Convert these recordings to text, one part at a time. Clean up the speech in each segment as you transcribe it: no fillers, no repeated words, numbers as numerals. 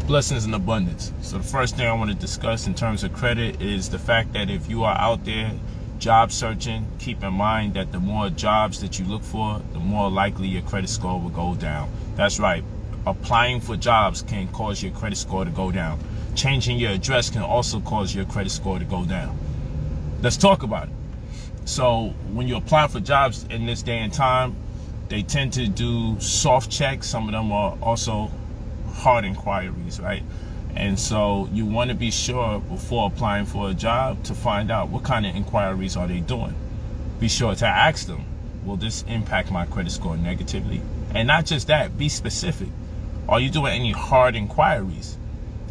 Blessings in abundance. So the first thing I want to discuss in terms of credit is the fact that if you are out there job searching, keep in mind that the more jobs that you look for, the more likely your credit score will go down. That's right. Applying for jobs can cause your credit score to go down. Changing your address can also cause your credit score to go down. Let's talk about it. So when you apply for jobs in this day and time, they tend to do soft checks. Some of them are also hard inquiries, right? And so you want to be sure before applying for a job to find out what kind of inquiries are they doing. Be sure to ask them, will this impact my credit score negatively? And not just that, be specific. Are you doing any hard inquiries?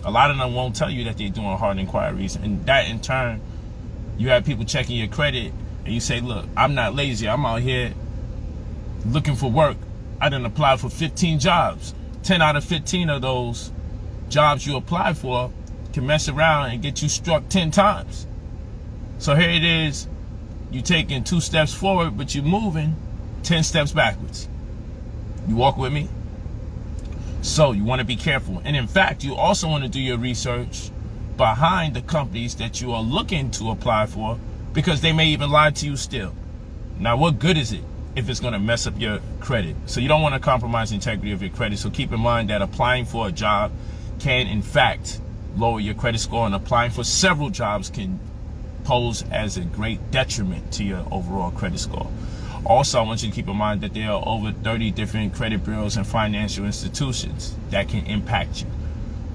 A lot of them won't tell you that they're doing hard inquiries, and that in turn, you have people checking your credit and you say, look, I'm not lazy, I'm out here looking for work. I done applied for 15 jobs. 10 out of 15 of those jobs you apply for can mess around and get you struck 10 times. So here it is, you're taking 2 steps forward, but you're moving 10 steps backwards. You walk with me? So you want to be careful. And in fact, you also want to do your research behind the companies that you are looking to apply for, because they may even lie to you still. Now, what good is it if it's going to mess up your credit? So you don't want to compromise the integrity of your credit. So keep in mind that applying for a job can in fact lower your credit score, and applying for several jobs can pose as a great detriment to your overall credit score. Also, I want you to keep in mind that there are over 30 different credit bureaus and financial institutions that can impact you.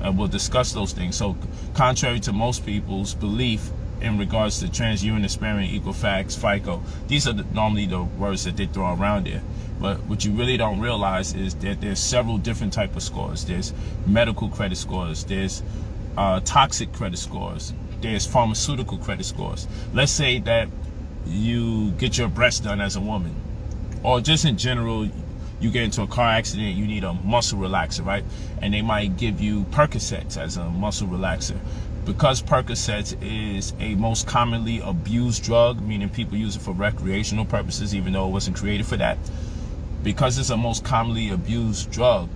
And we'll discuss those things. So contrary to most people's belief in regards to TransUnion, Experian, Equifax, FICO, these are normally the words that they throw around there. But what you really don't realize is that there's several different types of scores. There's medical credit scores, there's toxic credit scores, there's pharmaceutical credit scores. Let's say that you get your breast done as a woman, or just in general, you get into a car accident, you need a muscle relaxer, right? And they might give you Percocets as a muscle relaxer. Because Percocets is a most commonly abused drug, meaning people use it for recreational purposes, even though it wasn't created for that. Because it's a most commonly abused drug,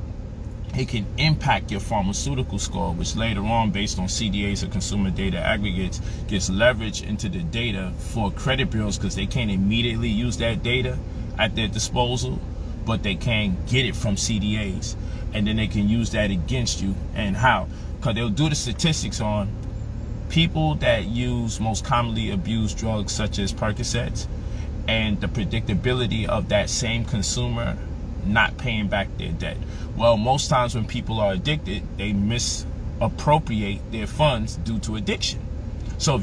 it can impact your pharmaceutical score, which later on, based on CDAs or consumer data aggregates, gets leveraged into the data for credit bureaus, because they can't immediately use that data at their disposal, but they can get it from CDAs, and then they can use that against you. And how? Because they'll do the statistics on people that use most commonly abused drugs such as Percocets, and the predictability of that same consumer not paying back their debt. Well, most times when people are addicted, they misappropriate their funds due to addiction. So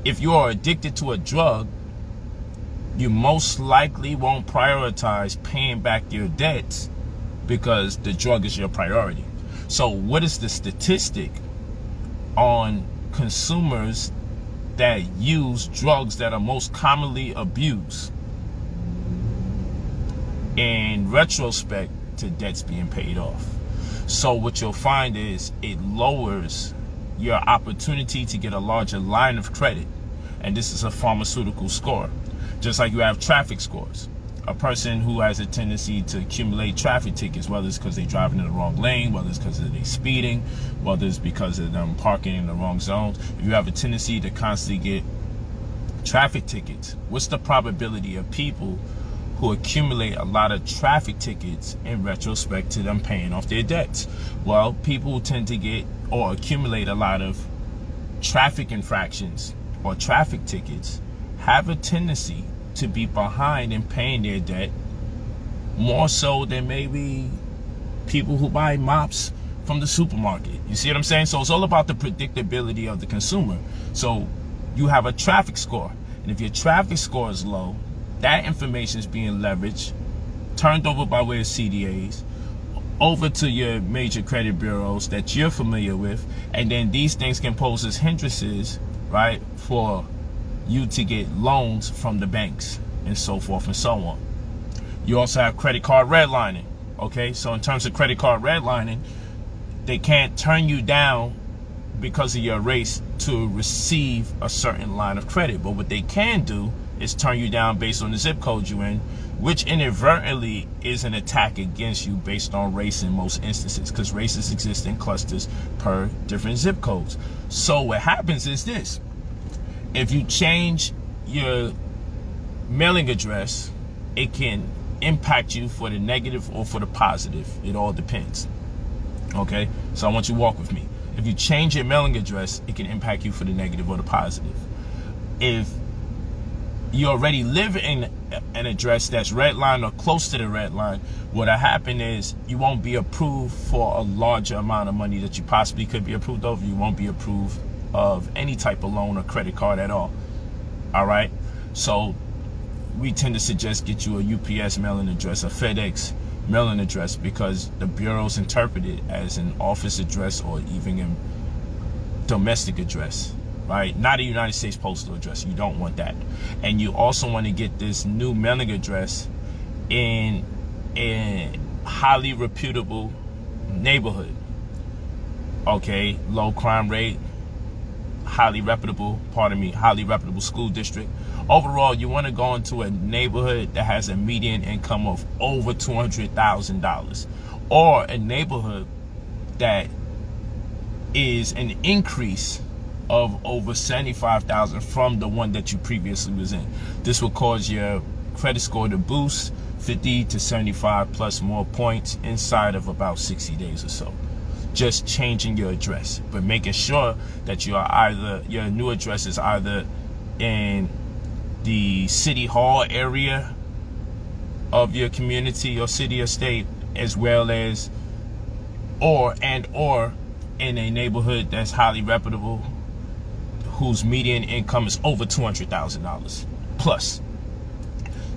if you are addicted to a drug, you most likely won't prioritize paying back your debts because the drug is your priority. So what is the statistic on consumers that use drugs that are most commonly abused in retrospect to debts being paid off? So what you'll find is it lowers your opportunity to get a larger line of credit. And this is a pharmaceutical score. Just like you have traffic scores. A person who has a tendency to accumulate traffic tickets, whether it's because they're driving in the wrong lane, whether it's because they're speeding, whether it's because of them parking in the wrong zones. If you have a tendency to constantly get traffic tickets, what's the probability of people who accumulate a lot of traffic tickets in retrospect to them paying off their debts? Well, people who tend to get or accumulate a lot of traffic infractions or traffic tickets have a tendency to be behind in paying their debt, more so than maybe people who buy mops from the supermarket. You see what I'm saying? So it's all about the predictability of the consumer. So you have a traffic score, and if your traffic score is low, that information is being leveraged, turned over by way of CDAs, over to your major credit bureaus that you're familiar with, and then these things can pose as hindrances, right, for you to get loans from the banks and so forth and so on. You also have credit card redlining. Okay, so in terms of credit card redlining, they can't turn you down because of your race to receive a certain line of credit, but what they can do is turn you down based on the zip code you're in which inadvertently is an attack against you based on race in most instances, because races exist in clusters per different zip codes. So what happens is this: if you change your mailing address, it can impact you for the negative or for the positive. It all depends. Okay, so I want you to walk with me. If you change your mailing address, it can impact you for the negative or the positive. If you already live in an address that's redlined or close to the red line, what'll happen is you won't be approved for a larger amount of money that you possibly could be approved of. You won't be approved of any type of loan or credit card at all. All right, so we tend to suggest get you a UPS mailing address, a FedEx mailing address, because the bureaus interpret it as an office address or even a domestic address, right? Not a United States postal address. You don't want that. And you also want to get this new mailing address in a highly reputable neighborhood. Okay, low crime rate, highly reputable school district. Overall, you want to go into a neighborhood that has a median income of over $200,000, or a neighborhood that is an increase of over $75,000 from the one that you previously was in. This will cause your credit score to boost 50 to 75 plus more points inside of about 60 days or so. Just changing your address, but making sure that you are your new address is either in the city hall area of your community or city or state, as well as or in a neighborhood that's highly reputable, whose median income is over $200,000 plus.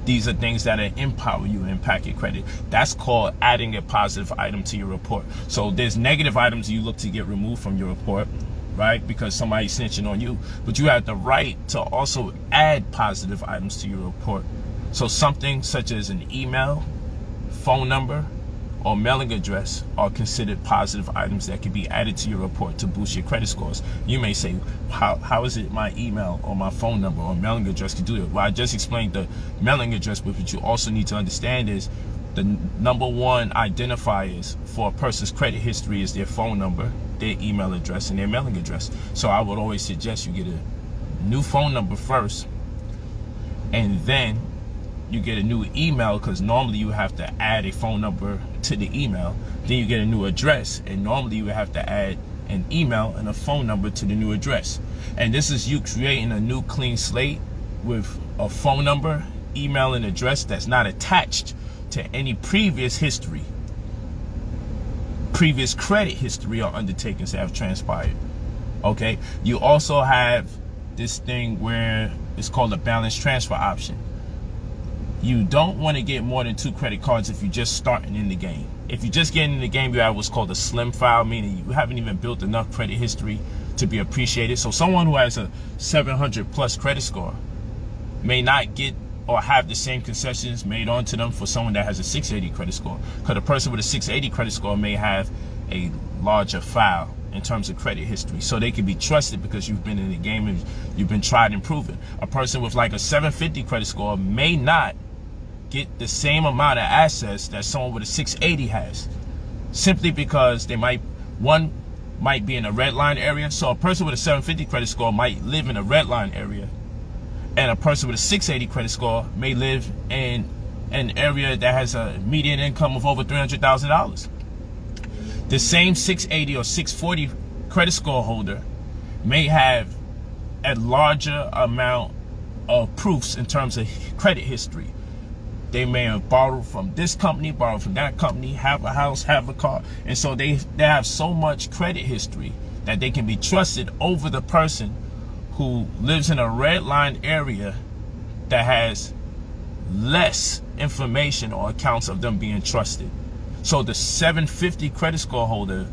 These are things that empower you and impact your credit. That's called adding a positive item to your report. So there's negative items you look to get removed from your report, right? Because somebody's snitching on you. But you have the right to also add positive items to your report. So something such as an email, phone number, or mailing address are considered positive items that can be added to your report to boost your credit scores. You may say, how is it my email or my phone number or mailing address can do it? Well, I just explained the mailing address, but what you also need to understand is the number one identifiers for a person's credit history is their phone number, their email address, and their mailing address. So I would always suggest you get a new phone number first, and then you get a new email, because normally you have to add a phone number to the email. Then you get a new address, and normally you would have to add an email and a phone number to the new address. And this is you creating a new clean slate with a phone number, email, and address that's not attached to any previous history, previous credit history or undertakings that have transpired. Okay, you also have this thing where it's called a balance transfer option. You don't want to get more than 2 credit cards if you're just starting in the game. If you're just getting in the game, you have what's called a slim file, meaning you haven't even built enough credit history to be appreciated. So someone who has a 700 plus credit score may not get or have the same concessions made onto them for someone that has a 680 credit score. Because a person with a 680 credit score may have a larger file in terms of credit history, so they can be trusted because you've been in the game and you've been tried and proven. A person with like a 750 credit score may not get the same amount of access that someone with a 680 has, simply because they might be in a red line area. So a person with a 750 credit score might live in a red line area, and a person with a 680 credit score may live in an area that has a median income of over $300,000. The same 680 or 640 credit score holder may have a larger amount of proofs in terms of credit history. They may have borrowed from this company, borrowed from that company, have a house, have a car. And so they have so much credit history that they can be trusted over the person who lives in a red line area that has less information or accounts of them being trusted. So the 750 credit score holder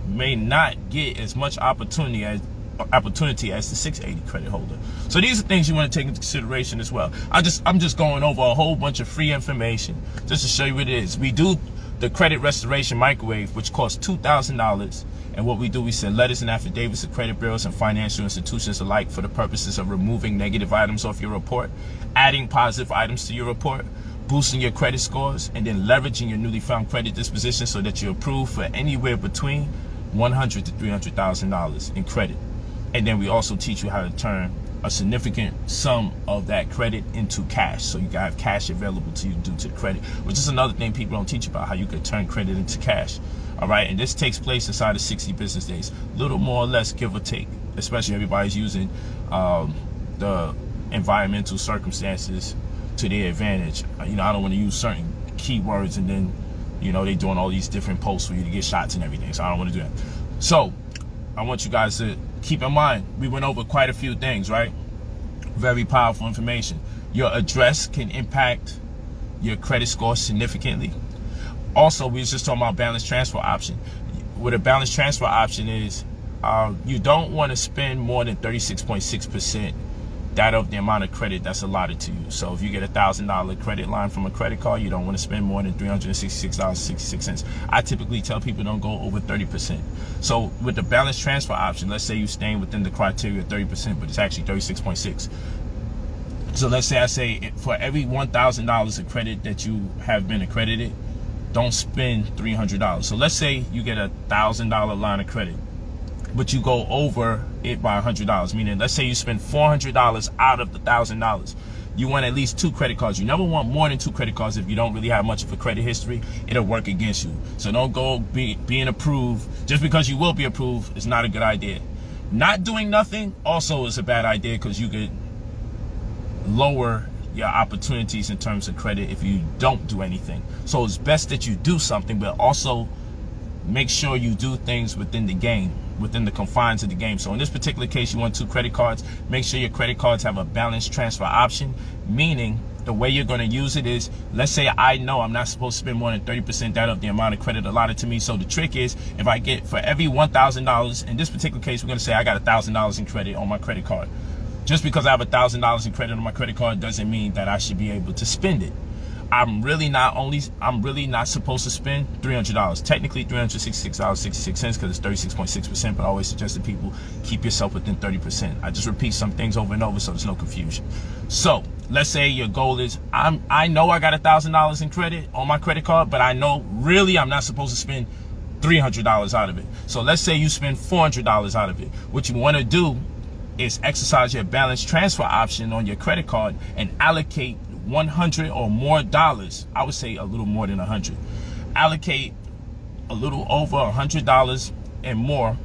may not get as much opportunity as the 680 credit holder. So these are things you want to take into consideration as well. I'm just going over a whole bunch of free information just to show you what it is. We do the credit restoration microwave, which costs $2,000. And what we do, we send letters and affidavits to credit bureaus and financial institutions alike for the purposes of removing negative items off your report, adding positive items to your report, boosting your credit scores, and then leveraging your newly found credit disposition so that you're approved for anywhere between $100,000 to $300,000 in credit. And then we also teach you how to turn a significant sum of that credit into cash, so you can have cash available to you due to credit, which is another thing people don't teach about, how you could turn credit into cash. All right, and this takes place inside of 60 business days, little more or less, give or take, especially everybody's using the environmental circumstances to their advantage. You know, I don't want to use certain keywords and then, you know, they doing all these different posts for you to get shots and everything, so I don't want to do that. So I want you guys to keep in mind, we went over quite a few things, right? Very powerful information. Your address can impact your credit score significantly. Also, we was just talking about balance transfer option. What a balance transfer option is, you don't want to spend more than 36.6% that of the amount of credit that's allotted to you. So if you get $1,000 credit line from a credit card, you don't want to spend more than $366.66. I typically tell people don't go over 30%. So with the balance transfer option, let's say you're staying within the criteria of 30%, but it's actually 36.6. So let's say I say for every $1,000 of credit that you have been accredited, don't spend $300. So let's say you get $1,000 line of credit, but you go over it by $100, meaning let's say you spend $400 out of the $1,000. You want at least 2 credit cards. You never want more than 2 credit cards if you don't really have much of a credit history. It'll work against you. So don't go being approved. Just because you will be approved is not a good idea. Not doing nothing also is a bad idea, because you could lower your opportunities in terms of credit if you don't do anything. So it's best that you do something, but also make sure you do things within the game, within the confines of the game. So in this particular case, you want 2 credit cards. Make sure your credit cards have a balance transfer option, meaning the way you're going to use it is, let's say I know I'm not supposed to spend more than 30% out of the amount of credit allotted to me. So the trick is, if I get, for every $1,000, in this particular case, we're going to say I got $1,000 in credit on my credit card. Just because I have $1,000 in credit on my credit card doesn't mean that I should be able to spend it. I'm really not supposed to spend $300. Technically $366.66, because it's 36.6%, but I always suggest to people, keep yourself within 30%. I just repeat some things over and over so there's no confusion. So let's say your goal is, I know I got $1,000 in credit on my credit card, but I know really I'm not supposed to spend $300 out of it. So let's say you spend $400 out of it. What you want to do is exercise your balance transfer option on your credit card and allocate $100 or more dollars. I would say a little more than 100. Allocate a little over $100 and more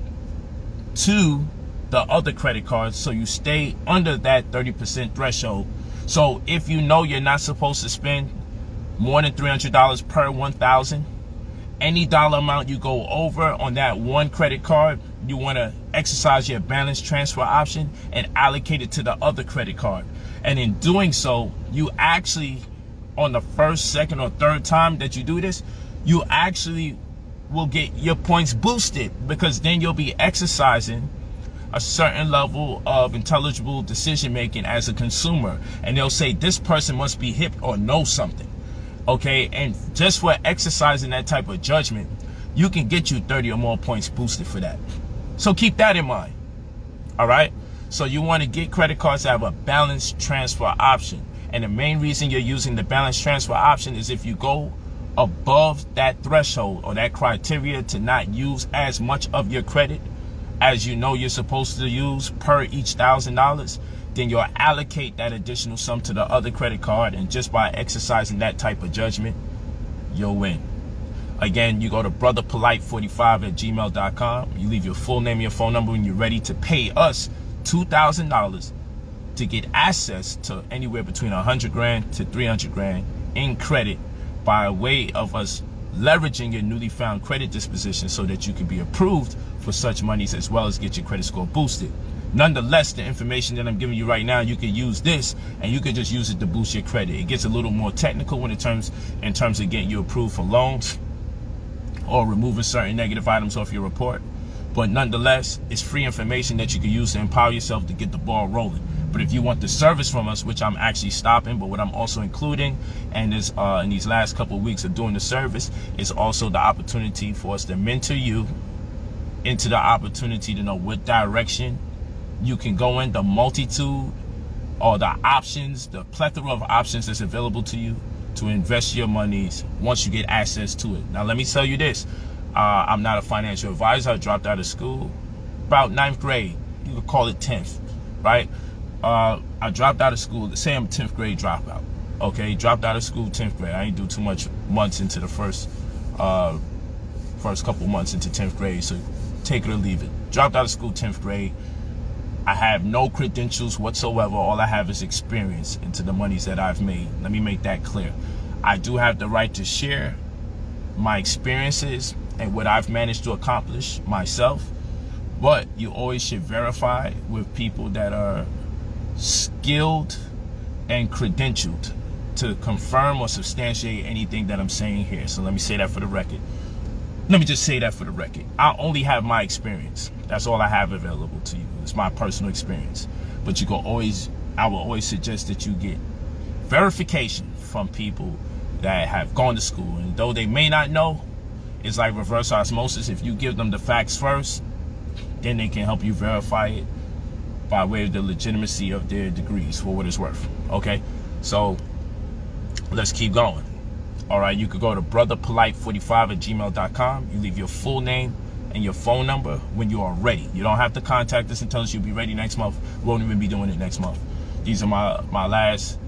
to the other credit cards, so you stay under that 30% threshold. So if you know you're not supposed to spend more than $300 per 1,000, any dollar amount you go over on that one credit card, you want to exercise your balance transfer option and allocate it to the other credit card. And in doing so, you actually, on the first, second, or third time that you do this, you actually will get your points boosted, because then you'll be exercising a certain level of intelligible decision making as a consumer. And they'll say, this person must be hip or know something. Okay, and just for exercising that type of judgment, you can get you 30 or more points boosted for that. So keep that in mind. All right. So you want to get credit cards that have a balance transfer option. And the main reason you're using the balance transfer option is if you go above that threshold or that criteria to not use as much of your credit as you know you're supposed to use per each $1,000, then you'll allocate that additional sum to the other credit card. And just by exercising that type of judgment, you'll win. Again, you go to brotherpolight45@gmail.com. You leave your full name and your phone number when you're ready to pay us $2,000 to get access to anywhere between $100,000 to $300,000 in credit, by way of us leveraging your newly found credit disposition so that you can be approved for such monies, as well as get your credit score boosted. Nonetheless, the information that I'm giving you right now, you can use this and you can just use it to boost your credit. It gets a little more technical in terms of getting you approved for loans or removing certain negative items off your report. But nonetheless, it's free information that you can use to empower yourself to get the ball rolling. But if you want the service from us, which I'm actually stopping, but what I'm also including, and is in these last couple of weeks of doing the service, is also the opportunity for us to mentor you into the opportunity to know what direction you can go in, the multitude or the options, the plethora of options that's available to you to invest your monies once you get access to it. Now, let me tell you this. I'm not a financial advisor. I dropped out of school about 9th grade. You could call it 10th, right? I dropped out of school. Say I'm 10th grade dropout. Okay, dropped out of school 10th grade. I ain't do too much months into the first couple months into 10th grade, so take it or leave it. Dropped out of school 10th grade. I have no credentials whatsoever. All I have is experience into the monies that I've made. Let me make that clear. I do have the right to share my experiences and what I've managed to accomplish myself, but you always should verify with people that are skilled and credentialed to confirm or substantiate anything that I'm saying here. So let me say that for the record. Let me just say that for the record. I only have my experience. That's all I have available to you. It's my personal experience. But I will always suggest that you get verification from people that have gone to school. And though they may not know, it's like reverse osmosis. If you give them the facts first, then they can help you verify it by way of the legitimacy of their degrees for what it's worth. Okay? So let's keep going. All right, you could go to brotherpolight45@gmail.com. You leave your full name and your phone number when you are ready. You don't have to contact us and tell us you'll be ready next month. We won't even be doing it next month. These are my last.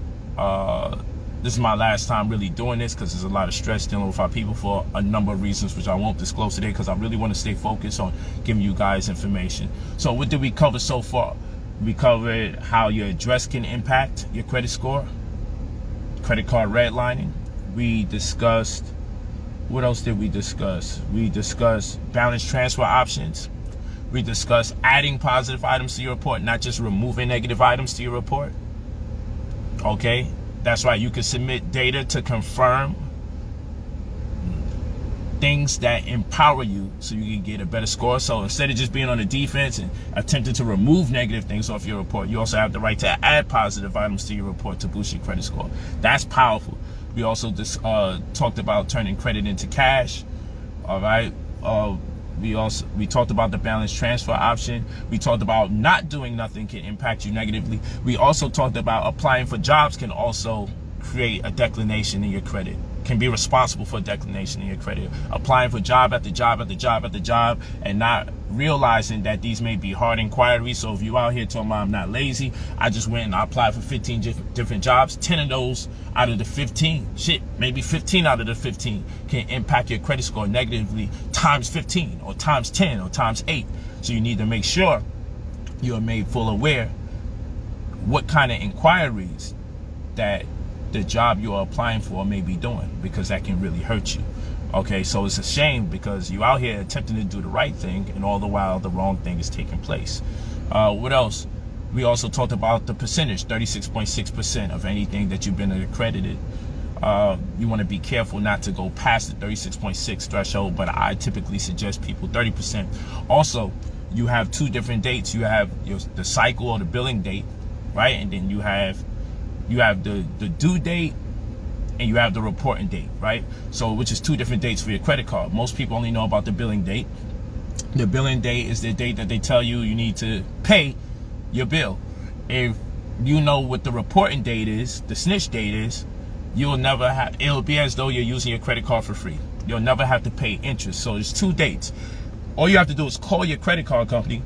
This is my last time really doing this because there's a lot of stress dealing with our people for a number of reasons, which I won't disclose today because I really want to stay focused on giving you guys information. So what did we cover so far? We covered how your address can impact your credit score, credit card redlining. We discussed, what else did we discuss? We discussed balance transfer options. We discussed adding positive items to your report, not just removing negative items to your report. Okay, that's right. You can submit data to confirm things that empower you so you can get a better score. So instead of just being on the defense and attempting to remove negative things off your report, you also have the right to add positive items to your report to boost your credit score. That's powerful. We also talked about turning credit into cash. All right. We talked about the balance transfer option. We talked about not doing nothing can impact you negatively. We also talked about applying for jobs can also create a declination in your credit, can be responsible for a declination in your credit. Applying for job after job after job after job and not realizing that these may be hard inquiries. So if you out here talking about I'm not lazy, I just went and I applied for 15 different jobs, 10 of those out of the 15, maybe 15 out of the 15 can impact your credit score negatively times 15 or times 10 or times 8. So you need to make sure you are made full aware what kind of inquiries that the job you are applying for may be doing, because that can really hurt you. Okay, so it's a shame because you out here attempting to do the right thing and all the while the wrong thing is taking place. What else? We also talked about the percentage, 36.6% of anything that you've been accredited. You want to be careful not to go past the 36.6 threshold, but I typically suggest people 30%. Also, you have two different dates. You have the cycle or the billing date, right? And then you have the due date and you have the reporting date, right? So which is two different dates for your credit card. Most people only know about the billing date. The billing date is the date that they tell you you need to pay your bill. If you know what the reporting date is, the snitch date is, you'll never have, it'll be as though you're using your credit card for free. You'll never have to pay interest. So there's two dates. All you have to do is call your credit card company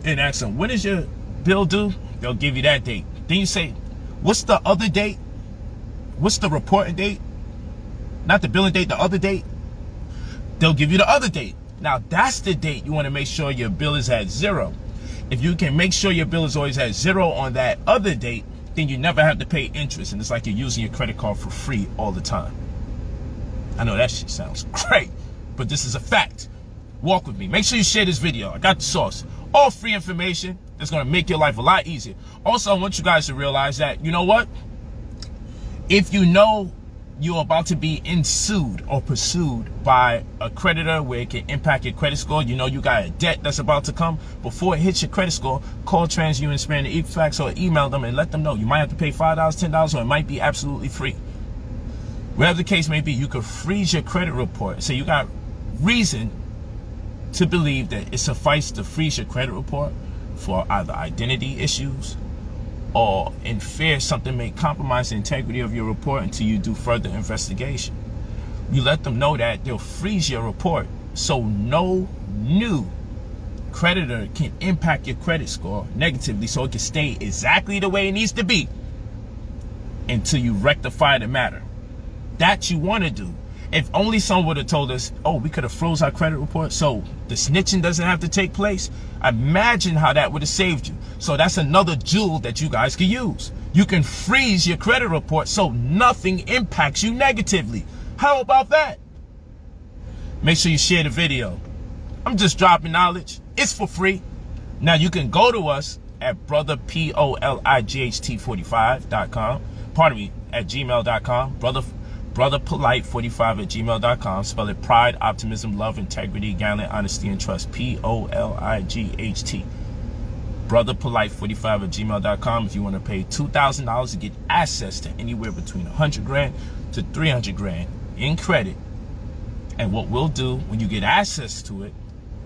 and ask them, when is your bill due? They'll give you that date. Then you say, what's the other date? What's the reporting date? Not the billing date, the other date. They'll give you the other date. Now that's the date you want to make sure your bill is at 0. If you can make sure your bill is always at 0 on that other date, then you never have to pay interest. And it's like you're using your credit card for free all the time. I know that shit sounds great, but this is a fact. Walk with me. Make sure you share this video. I got the source. All free information that's going to make your life a lot easier. Also, I want you guys to realize that, you know what? If you know you're about to be ensued or pursued by a creditor where it can impact your credit score, you know you got a debt that's about to come, before it hits your credit score, call TransUnion, Span the Equifax, or email them and let them know. You might have to pay $5, $10, or it might be absolutely free. Whatever the case may be, you could freeze your credit report. So you got reason to believe that it suffices to freeze your credit report for either identity issues or in fear something may compromise the integrity of your report until you do further investigation. You let them know that they'll freeze your report so no new creditor can impact your credit score negatively, so it can stay exactly the way it needs to be until you rectify the matter. That you want to do. If only someone would have told us, oh, we could have froze our credit report so the snitching doesn't have to take place, imagine how that would have saved you. So that's another jewel that you guys can use. You can freeze your credit report so nothing impacts you negatively. How about that? Make sure you share the video. I'm just dropping knowledge. It's for free. Now you can go to us at brotherpolight45.com. Pardon me, at gmail.com. brotherpolight45@gmail.com. Spell it pride, optimism, love, integrity, gallant, honesty, and trust. POLIGHT. brotherpolight45@gmail.com. If you want to pay $2,000 to get access to anywhere between 100 grand to 300 grand in credit. And what we'll do when you get access to it,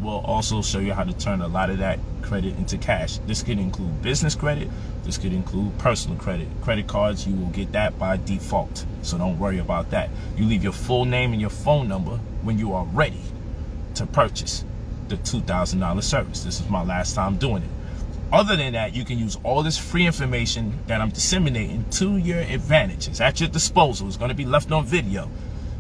we'll also show you how to turn a lot of that credit into cash. This could include business credit. This could include personal credit. Credit cards, you will get that by default. So don't worry about that. You leave your full name and your phone number when you are ready to purchase the $2,000 service. This is my last time doing it. Other than that, you can use all this free information that I'm disseminating to your advantage. It's at your disposal. It's going to be left on video.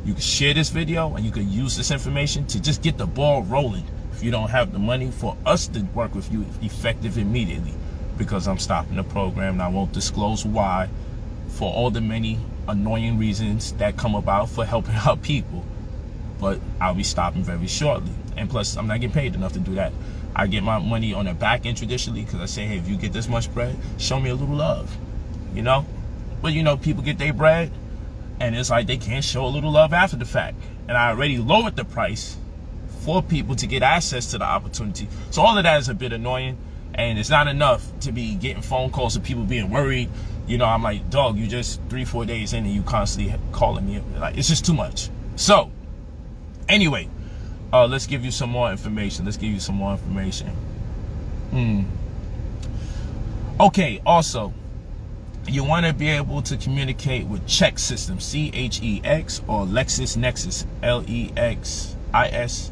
You can share this video and you can use this information to just get the ball rolling if you don't have the money for us to work with you effective immediately, because I'm stopping the program and I won't disclose why, for all the many annoying reasons that come about for helping out people. But I'll be stopping very shortly. And plus, I'm not getting paid enough to do that. I get my money on the back end traditionally because I say, hey, if you get this much bread, show me a little love, you know? But you know, people get their bread and it's like they can't show a little love after the fact. And I already lowered the price for people to get access to the opportunity. So all of that is a bit annoying, and it's not enough to be getting phone calls of people being worried. You know, I'm like, dog, you just 3-4 days in and you constantly calling me. Like, it's just too much. So anyway, let's give you some more information. Okay, also, you want to be able to communicate with check systems, CHEX, or LexisNexis, LEXIS,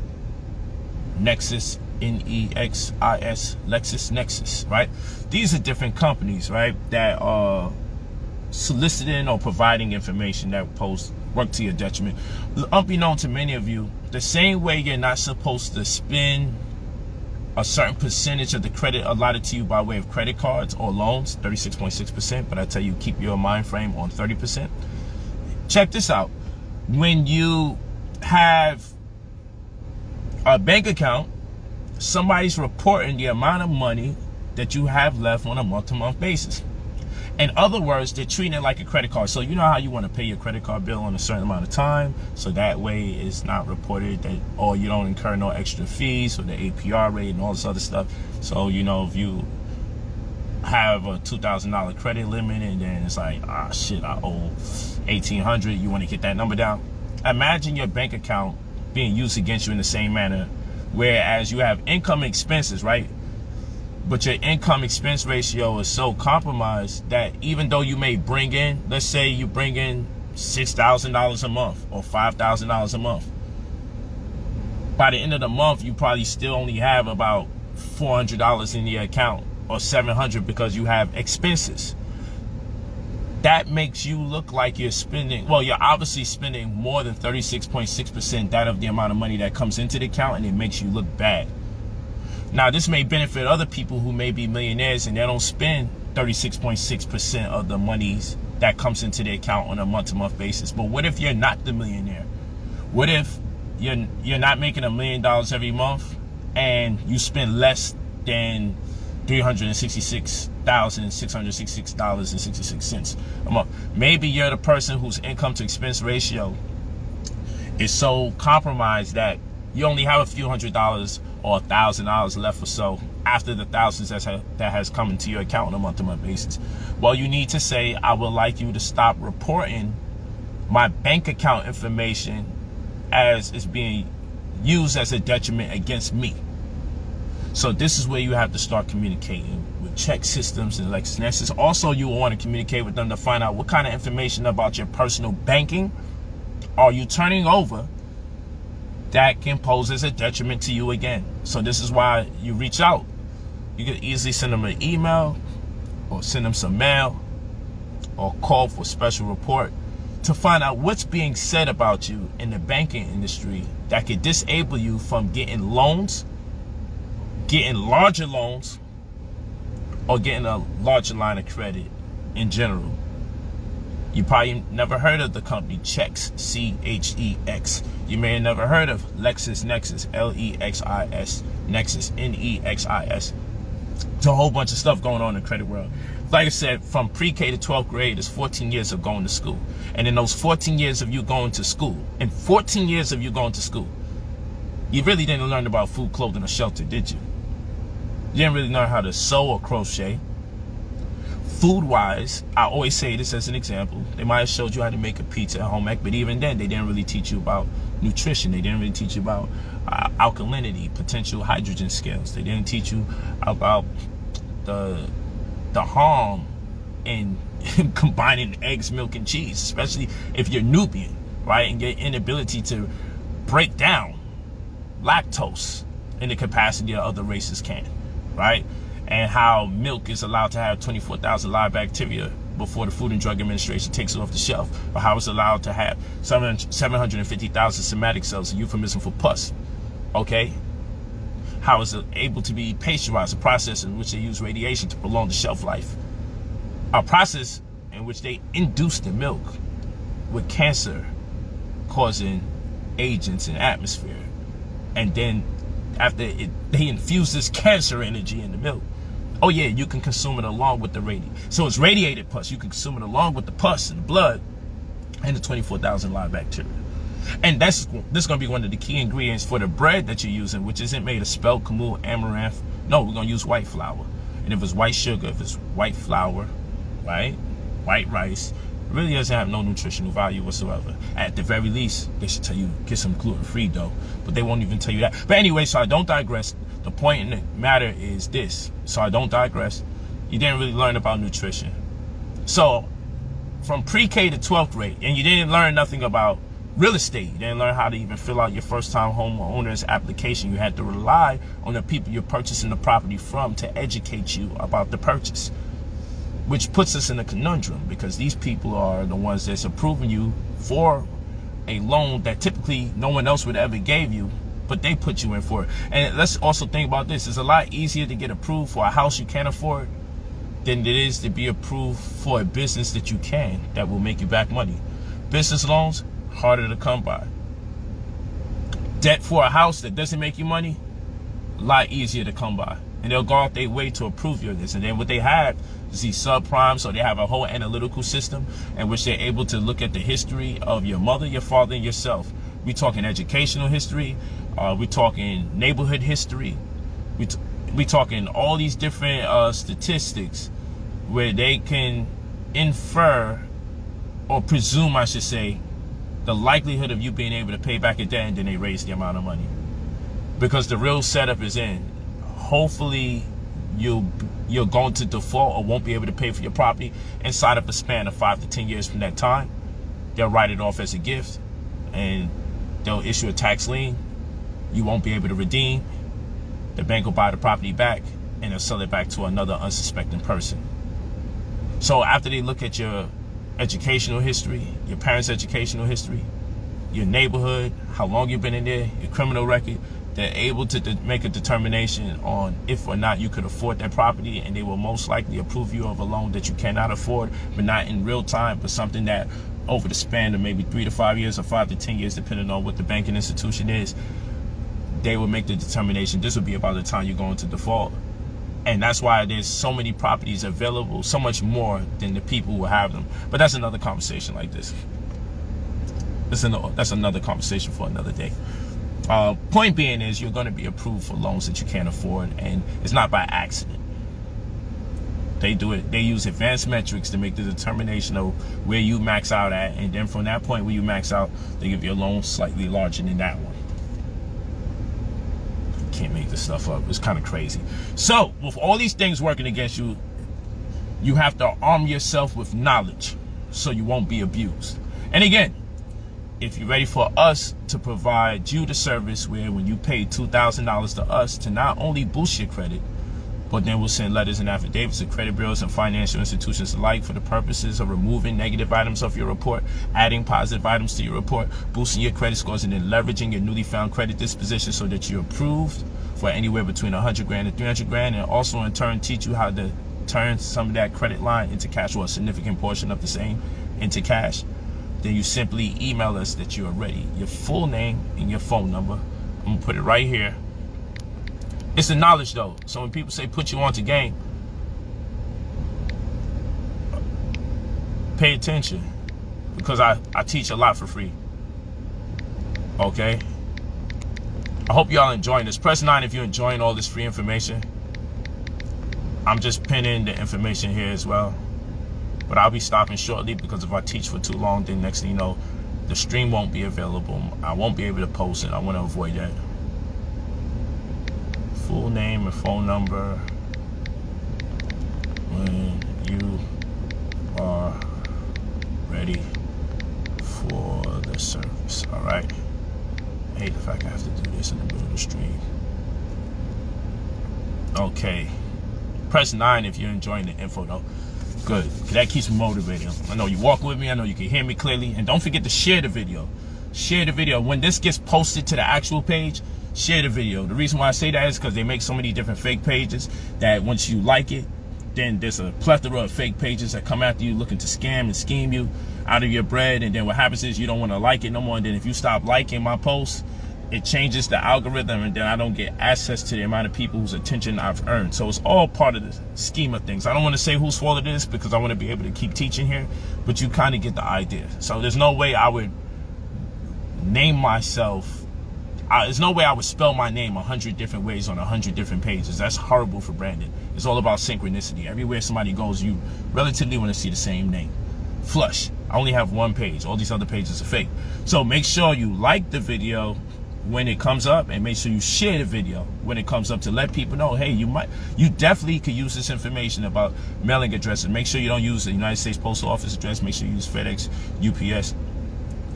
Nexus, NEXIS, LexisNexis, right? These are different companies, right, that are soliciting or providing information that work to your detriment. Unbeknown to many of you, the same way you're not supposed to spend a certain percentage of the credit allotted to you by way of credit cards or loans, 36.6%, but I tell you, keep your mind frame on 30%. Check this out. When you have a bank account, somebody's reporting the amount of money that you have left on a month-to-month basis. In other words, they're treating it like a credit card. So you know how you want to pay your credit card bill in a certain amount of time, so that way it's not reported that, or you don't incur no extra fees or the APR rate and all this other stuff. So, you know, if you have a $2,000 credit limit and then it's like, ah, shit, I owe $1,800, you want to get that number down. Imagine your bank account being used against you in the same manner, whereas you have income expenses, right? But your income expense ratio is so compromised that even though you may bring in, let's say you bring in $6,000 a month or $5,000 a month, by the end of the month, you probably still only have about $400 in your account, or $700, because you have expenses. That makes you look like you're spending, well, you're obviously spending more than 36.6% that of the amount of money that comes into the account, and it makes you look bad. Now, this may benefit other people who may be millionaires and they don't spend 36.6% of the monies that comes into their account on a month-to-month basis. But what if you're not the millionaire? What if you're not making $1 million every month and you spend less than $366,666.66 a month? Maybe you're the person whose income to expense ratio is so compromised that you only have a few $100 or $1,000 left or so after the thousands that has come into your account on a month-to-month basis. Well, you need to say, I would like you to stop reporting my bank account information as it's being used as a detriment against me. So this is where you have to start communicating check systems and LexisNexis. Also, you will want to communicate with them to find out what kind of information about your personal banking are you turning over that can pose as a detriment to you again. So this is why you reach out. You can easily send them an email or send them some mail or call for a special report to find out what's being said about you in the banking industry that could disable you from getting loans, getting larger loans, or getting a larger line of credit in general. You probably never heard of the company Chex, C-H-E-X. You may have never heard of LexisNexis, L-E-X-I-S, Nexus, N-E-X-I-S. There's a whole bunch of stuff going on in the credit world. Like I said, from pre-K to 12th grade is 14 years of going to school. And in those 14 years of you going to school, you really didn't learn about food, clothing, or shelter, did you? You didn't really learn how to sew or crochet. Food-wise, I always say this as an example. They might have showed you how to make a pizza at home ec, but even then, they didn't really teach you about nutrition. They didn't really teach you about alkalinity, potential hydrogen scales. They didn't teach you about the harm in combining eggs, milk, and cheese, especially if you're Nubian, right? And your inability to break down lactose in the capacity that other races can, right? And how milk is allowed to have 24,000 live bacteria before the Food and Drug Administration takes it off the shelf, or how it's allowed to have 750,000 somatic cells, a euphemism for pus, okay? How it's able to be pasteurized, a process in which they use radiation to prolong the shelf life. A process in which they induce the milk with cancer-causing agents in the atmosphere. And then after they infuse this cancer energy in the milk, oh yeah, you can consume it along with the radiation. So it's radiated pus. You can consume it along with the pus and the blood and the 24,000 live bacteria. And this is going to be one of the key ingredients for the bread that you're using, which isn't made of spelt, kamul, amaranth. No, we're going to use white flour. And if it's white sugar, if it's white flour, right, white rice, it really doesn't have no nutritional value whatsoever. At the very least, they should tell you get some gluten-free dough, but they won't even tell you that. But anyway, so I don't digress. The point in the matter is this. So I don't digress. You didn't really learn about nutrition. So from pre-K to 12th grade, and you didn't learn nothing about real estate. You didn't learn how to even fill out your first-time homeowner's application. You had to rely on the people you're purchasing the property from to educate you about the purchase, which puts us in a conundrum because these people are the ones that's approving you for a loan that typically no one else would ever give you, but they put you in for it. And let's also think about this. It's a lot easier to get approved for a house you can't afford than it is to be approved for a business that you can, that will make you back money. Business loans, harder to come by. Debt for a house that doesn't make you money, a lot easier to come by. And they'll go out their way to approve you of this. And then what they have is these subprime, so they have a whole analytical system in which they're able to look at the history of your mother, your father, and yourself. We're talking educational history. We're talking neighborhood history. We're talking all these different statistics where they can infer, or presume, I should say, the likelihood of you being able to pay back your debt, and then they raise the amount of money. Because the real setup is in. Hopefully you're going to default or won't be able to pay for your property inside of a span of 5 to 10 years from that time. They'll write it off as a gift and they'll issue a tax lien. You won't be able to redeem. The bank will buy the property back and they'll sell it back to another unsuspecting person. So after they look at your educational history, your parents' educational history, your neighborhood, how long you've been in there, your criminal record, they're able to make a determination on if or not you could afford that property, and they will most likely approve you of a loan that you cannot afford, but not in real time, but something that over the span of maybe 3 to 5 years or 5 to 10 years, depending on what the banking institution is, they will make the determination this will be about the time you go into default. And that's why there's so many properties available, so much more than the people who have them. But that's another conversation like this. That's another conversation for another day. Point being is you're going to be approved for loans that you can't afford, and it's not by accident. They do it. They use advanced metrics to make the determination of where you max out at, and then from that point where you max out, they give you a loan slightly larger than that one. can't make this stuff up. It's kind of crazy. So with all these things working against you, you have to arm yourself with knowledge so you won't be abused. And again, if you're ready for us to provide you the service where when you pay $2,000 to us to not only boost your credit, but then we'll send letters and affidavits to credit bureaus and financial institutions alike for the purposes of removing negative items off your report, adding positive items to your report, boosting your credit scores, and then leveraging your newly found credit disposition so that you're approved for anywhere between 100 grand and 300 grand, and also in turn teach you how to turn some of that credit line into cash, or a significant portion of the same into cash. Then you simply email us that you are ready. Your full name and your phone number. I'm gonna put it right here. It's the knowledge though. So when people say put you on to game, pay attention, because I teach a lot for free. Okay? I hope y'all enjoying this. Press 9 if you're enjoying all this free information. I'm just pinning the information here as well. But I'll be stopping shortly, because if I teach for too long, then next thing you know, the stream won't be available. I won't be able to post it. I want to avoid that. Full name and phone number when you are ready for the service. All right. I hate the fact I have to do this in the middle of the stream. Okay. Press 9 if you're enjoying the info though. Good. That keeps me motivated. I know you walk with me. I know you can hear me clearly. And don't forget to share the video. Share the video. When this gets posted to the actual page, share the video. The reason why I say that is because they make so many different fake pages that once you like it, then there's a plethora of fake pages that come after you looking to scam and scheme you out of your bread. And then what happens is you don't want to like it no more. And then if you stop liking my posts, it changes the algorithm, and then I don't get access to the amount of people whose attention I've earned. So it's all part of the scheme of things. I don't want to say whose fault it is, because I want to be able to keep teaching here, but you kind of get the idea. So there's no way I would name myself, there's no way I would spell my name 100 different ways on 100 different pages. That's horrible for branding. It's all about synchronicity. Everywhere somebody goes, you relatively want to see the same name. Flush. I only have one page. All these other pages are fake. So make sure you like the video when it comes up, and make sure you share the video when it comes up to let people know, hey, you definitely could use this information about mailing addresses. Make sure you don't use the United States Postal Office address. Make sure you use FedEx, UPS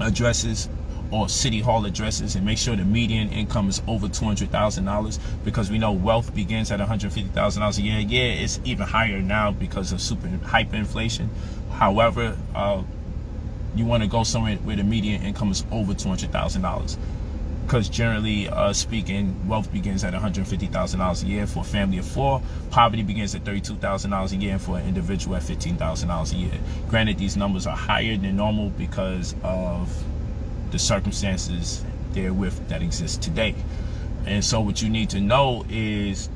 addresses, or City Hall addresses, and make sure the median income is over $200,000, because we know wealth begins at $150,000 a year. Yeah, it's even higher now because of super hyperinflation. However, you want to go somewhere where the median income is over $200,000. Because generally speaking, wealth begins at $150,000 a year for a family of 4. Poverty begins at $32,000 a year, and for an individual at $15,000 a year. Granted, these numbers are higher than normal because of the circumstances therewith that exist today. And so what you need to know is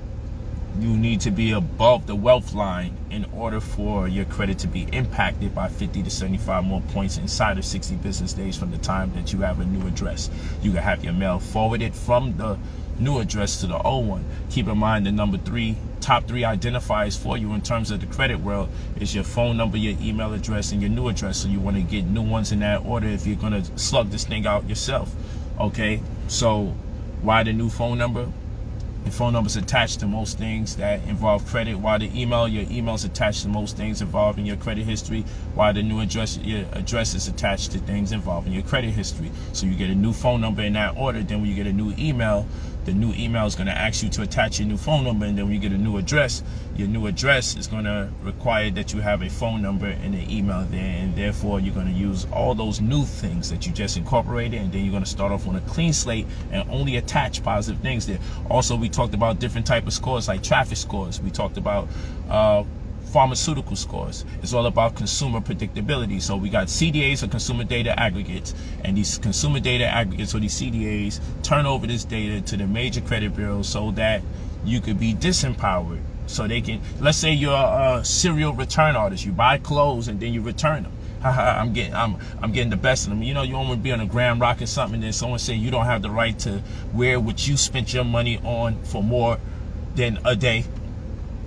you need to be above the wealth line in order for your credit to be impacted by 50 to 75 more points inside of 60 business days from the time that you have a new address. You can have your mail forwarded from the new address to the old one. Keep in mind the top three identifiers for you in terms of the credit world is your phone number, your email address, and your new address. So you want to get new ones in that order if you're going to slug this thing out yourself. Okay, so why the new phone number? Your phone number is attached to most things that involve credit, while the your email is attached to most things involving your credit history, while the new address, your address is attached to things involving your credit history. So you get a new phone number in that order. Then when you get a new email, the new email is going to ask you to attach your new phone number, and then when you get a new address, your new address is going to require that you have a phone number and an email there, and therefore you're going to use all those new things that you just incorporated, and then you're going to start off on a clean slate and only attach positive things there. Also, we talked about different type of scores like traffic scores. We talked about pharmaceutical scores. It's all about consumer predictability. So we got CDAs, or consumer data aggregates, and these consumer data aggregates, or these CDAs, turn over this data to the major credit bureaus so that you could be disempowered. So they can, let's say you're a serial return artist, you buy clothes and then you return them. I'm getting the best of them. You know, you want to be on a Grand Rock or something, and then someone say you don't have the right to wear what you spent your money on for more than a day.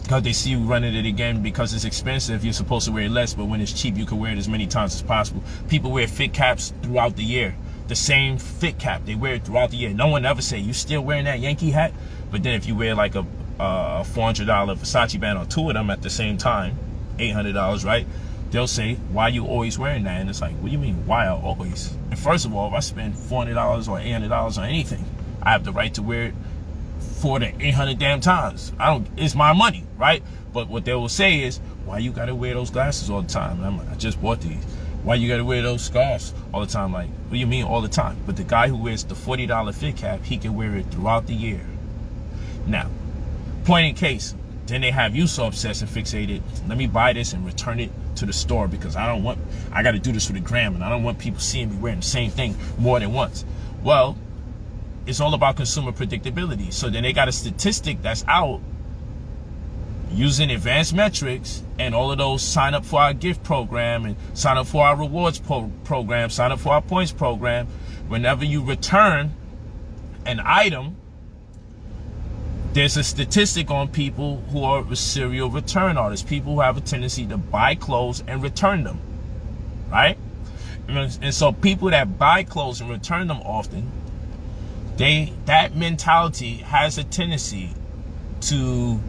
Because they see you running it again because it's expensive. You're supposed to wear less, but when it's cheap, you can wear it as many times as possible. People wear fit caps throughout the year. The same fit cap, they wear it throughout the year. No one ever say, you still wearing that Yankee hat? But then if you wear like a $400 Versace band or two of them at the same time, $800, right? They'll say, why you always wearing that? And it's like, what do you mean, why I always? And first of all, if I spend $400 or $800 on anything, I have the right to wear it for the 800 damn times. It's my money, right? But what they will say is, why you gotta wear those glasses all the time? And I just bought these. Why you gotta wear those scarves all the time? Like, what do you mean all the time? But the guy who wears the $40 fit cap, he can wear it throughout the year. Now, point in case, then they have you so obsessed and fixated, let me buy this and return it to the store because I got to do this for the gram and I don't want people seeing me wearing the same thing more than once. Well, it's all about consumer predictability. So then they got a statistic that's out using advanced metrics and all of those sign up for our gift program and sign up for our rewards program, sign up for our points program. Whenever you return an item, there's a statistic on people who are serial return artists, people who have a tendency to buy clothes and return them, right? And so people that buy clothes and return them often, that mentality has a tendency to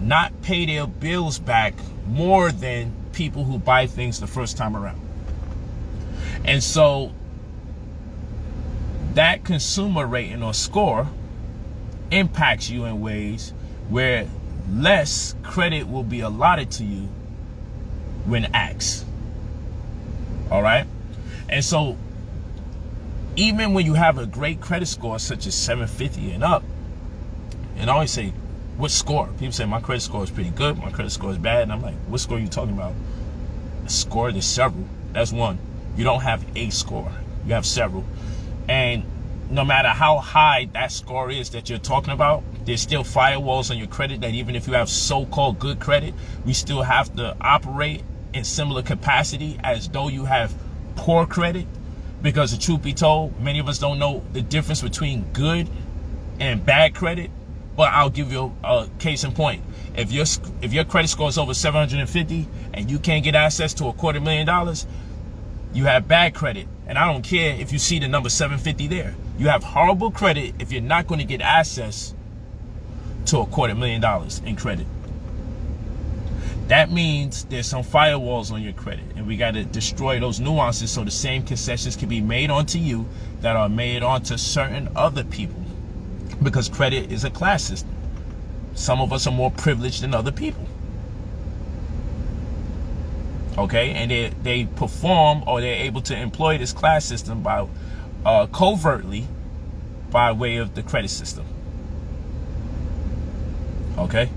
not pay their bills back more than people who buy things the first time around. And so that consumer rating or score impacts you in ways where less credit will be allotted to you when asked. All right? And so even when you have a great credit score such as 750 and up, and I always say, what score? People say my credit score is pretty good, my credit score is bad, and I'm like, what score are you talking about? A score, there's several. That's one. You don't have a score, you have several. And no matter how high that score is that you're talking about, there's still firewalls on your credit that even if you have so-called good credit, we still have to operate in similar capacity as though you have poor credit. Because the truth be told, many of us don't know the difference between good and bad credit. But I'll give you a case in point. If your credit score is over 750 and you can't get access to $250,000, you have bad credit. And I don't care if you see the number 750 there. You have horrible credit if you're not going to get access to $250,000 in credit. That means there's some firewalls on your credit, and we got to destroy those nuances so the same concessions can be made onto you that are made onto certain other people, because credit is a class system. Some of us are more privileged than other people. Okay, and they perform, or they're able to employ this class system by covertly by way of the credit system. Okay,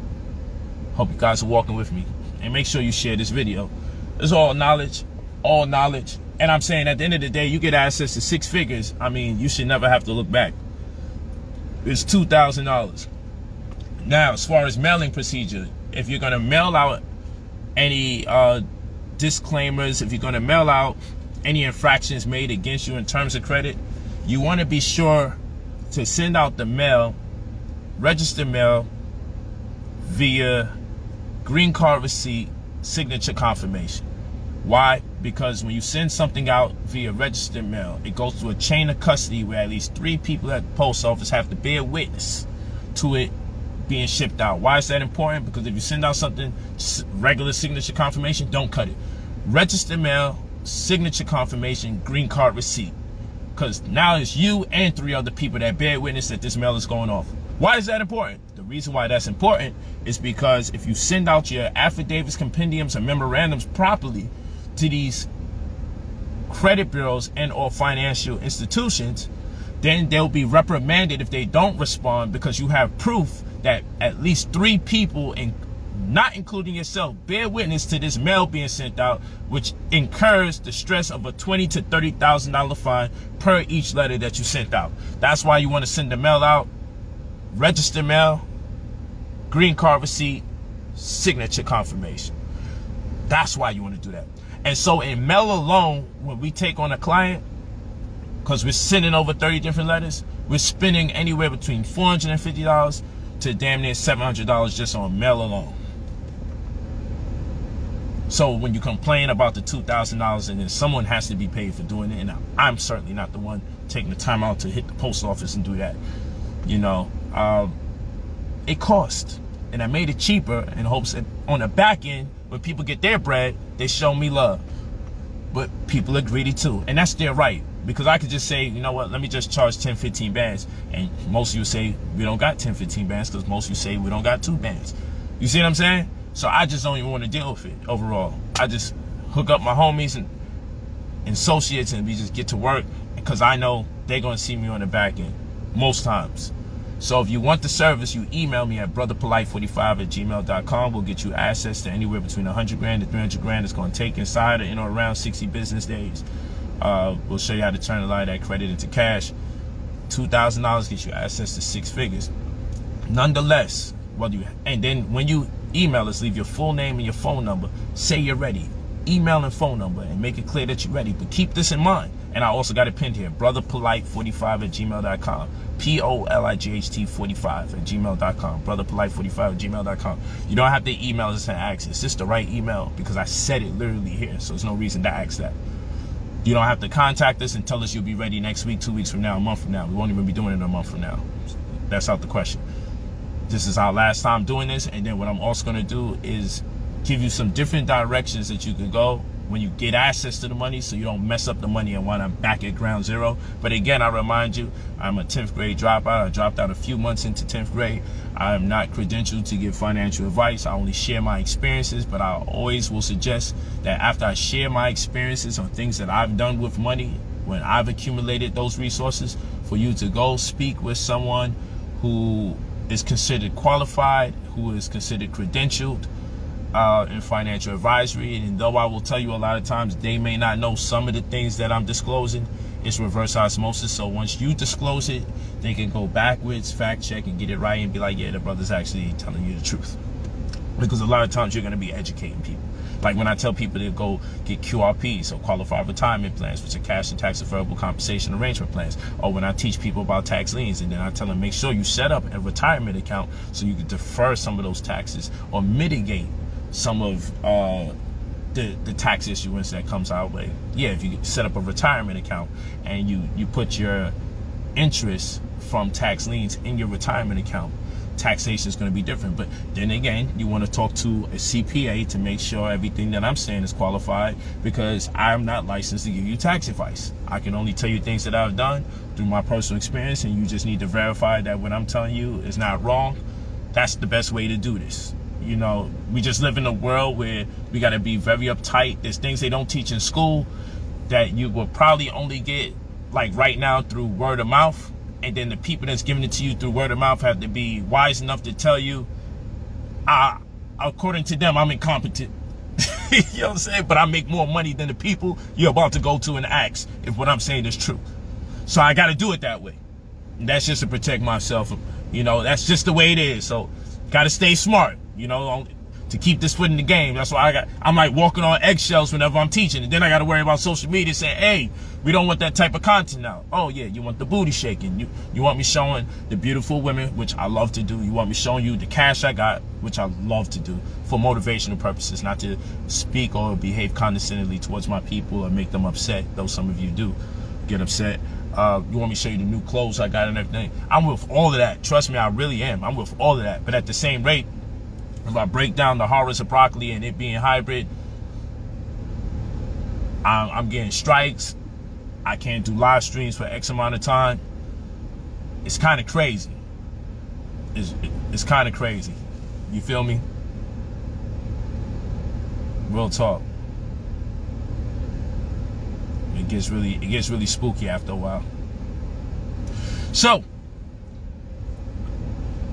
hope you guys are walking with me, and make sure you share this video. It's all knowledge, and I'm saying at the end of the day, you get access to 6 figures. I mean, you should never have to look back. It's $2,000. Now, as far as mailing procedure, if you're going to mail out any disclaimers, if you're going to mail out any infractions made against you in terms of credit, you want to be sure to send out the mail, registered mail, via green card receipt, signature confirmation. Why? Because when you send something out via registered mail, it goes through a chain of custody where at least 3 people at the post office have to bear witness to it being shipped out. Why is that important? Because if you send out something, regular signature confirmation, don't cut it. Registered mail, signature confirmation, green card receipt. Because now it's you and 3 other people that bear witness that this mail is going off. Why is that important? The reason why that's important is because if you send out your affidavits, compendiums, and memorandums properly to these credit bureaus and or financial institutions, then they'll be reprimanded if they don't respond, because you have proof that at least 3 people, not including yourself, bear witness to this mail being sent out, which incurs the stress of a $20,000 to $30,000 fine per each letter that you sent out. That's why you want to send the mail out, register mail, green card receipt, signature confirmation. That's why you want to do that. And so in mail alone, when we take on a client, because we're sending over 30 different letters, we're spending anywhere between $450 to damn near $700 just on mail alone. So when you complain about the $2,000 and then someone has to be paid for doing it, and I'm certainly not the one taking the time out to hit the post office and do that, you know, it costs. And I made it cheaper in hopes that on the back end, when people get their bread, they show me love. But people are greedy too, and that's their right. Because I could just say, you know what, let me just charge 10, 15 bands. And most of you say, we don't got 10, 15 bands, because most of you say we don't got 2 bands. You see what I'm saying? So I just don't even want to deal with it overall. I just hook up my homies and associates, and we just get to work, because I know they're going to see me on the back end most times. So if you want the service, you email me at brotherpolight45@gmail.com. We'll get you access to anywhere between 100 grand to 300 grand. It's going to take inside of, around 60 business days. We'll show you how to turn a lot of that credit into cash. $2,000 gets you access to 6 figures. Nonetheless, and then when you email us, leave your full name and your phone number. Say you're ready. Email and phone number, and make it clear that you're ready. But keep this in mind. And I also got it pinned here, brotherpolight45@gmail.com. POLIGHT45@gmail.com. brotherpolight45@gmail.com. You don't have to email us and ask. It's just the right email, because I said it literally here, so there's no reason to ask that. You don't have to contact us and tell us you'll be ready next week, 2 weeks from now, a month from now. We won't even be doing it a month from now. That's out the question. This is our last time doing this, and then what I'm also going to do is give you some different directions that you could go when you get access to the money, so you don't mess up the money and wind up back at ground zero. But again, I remind you, I'm a 10th grade dropout. I dropped out a few months into 10th grade. I am not credentialed to give financial advice. I only share my experiences, but I always will suggest that after I share my experiences on things that I've done with money, when I've accumulated those resources, for you to go speak with someone who is considered qualified, who is considered credentialed, in financial advisory. And though I will tell you a lot of times they may not know some of the things that I'm disclosing, it's reverse osmosis. So once you disclose it, they can go backwards, fact check, and get it right, and be like, yeah, the brother's actually telling you the truth. Because a lot of times you're going to be educating people. Like when I tell people to go get QRPs, so qualified retirement plans, which are cash and tax deferrable compensation arrangement plans. Or when I teach people about tax liens, and then I tell them, make sure you set up a retirement account so you can defer some of those taxes or mitigate some of the tax issuance that comes our way. Yeah, if you set up a retirement account and you put your interest from tax liens in your retirement account, taxation is going to be different. But then again, you want to talk to a CPA to make sure everything that I'm saying is qualified, because I'm not licensed to give you tax advice. I can only tell you things that I've done through my personal experience, and you just need to verify that what I'm telling you is not wrong. That's the best way to do this. We just live in a world where we got to be very uptight. There's things they don't teach in school that you will probably only get, like right now, through word of mouth. And then the people that's giving it to you through word of mouth have to be wise enough to tell you, according to them, I'm incompetent. You know what I'm saying? But I make more money than the people you're about to go to and ask if what I'm saying is true. So I got to do it that way. And that's just to protect myself. That's just the way it is. So got to stay smart. To keep this foot in the game. That's why I'm like walking on eggshells whenever I'm teaching. And then I got to worry about social media saying, hey, we don't want that type of content now. Oh yeah, you want the booty shaking. You want me showing the beautiful women, which I love to do. You want me showing you the cash I got, which I love to do for motivational purposes, not to speak or behave condescendingly towards my people or make them upset, though some of you do get upset. You want me to show you the new clothes I got and everything. I'm with all of that. Trust me, I really am. I'm with all of that. But at the same rate, if I break down the horrors of broccoli and it being hybrid, I'm getting strikes. I can't do live streams for X amount of time. It's kind of crazy. It's kind of crazy. You feel me? Real talk. It gets really spooky after a while. So,